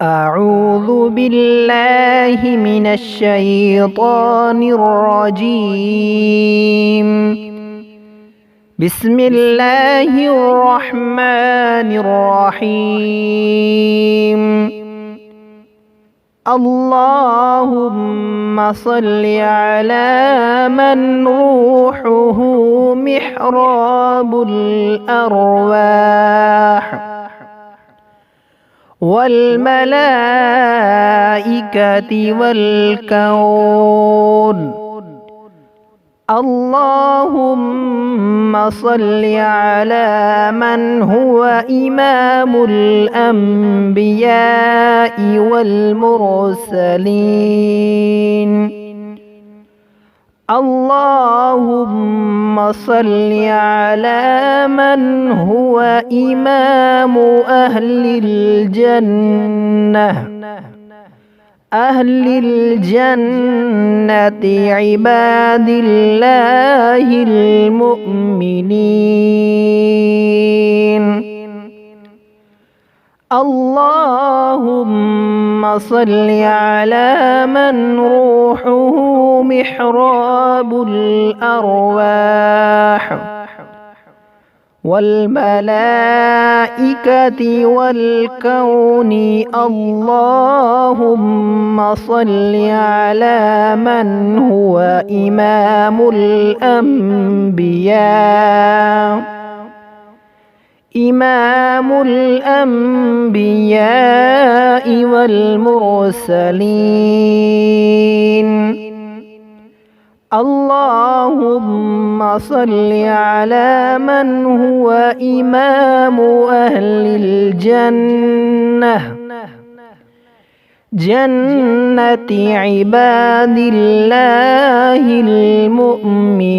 أعوذ بالله من الشيطان الرجيم. بسم الله الرحمن الرحيم. اللهم صل على من روحه محراب الأرواح والملائكة والكون. اللهم صل على من هو إمام الأنبياء والمرسلين. اللهم صل على من هو إمام أهل الجنة. أهل الجنة عباد الله المؤمنين. اللهم صل على من روحه محراب الأرواح والملائكة والكون. اللهم صل على من هو إمام الأنبياء. إمام الأنبياء والمرسلين. اللهم صل على من هو إمام أهل الجنة. جنة عباد الله المؤمنين.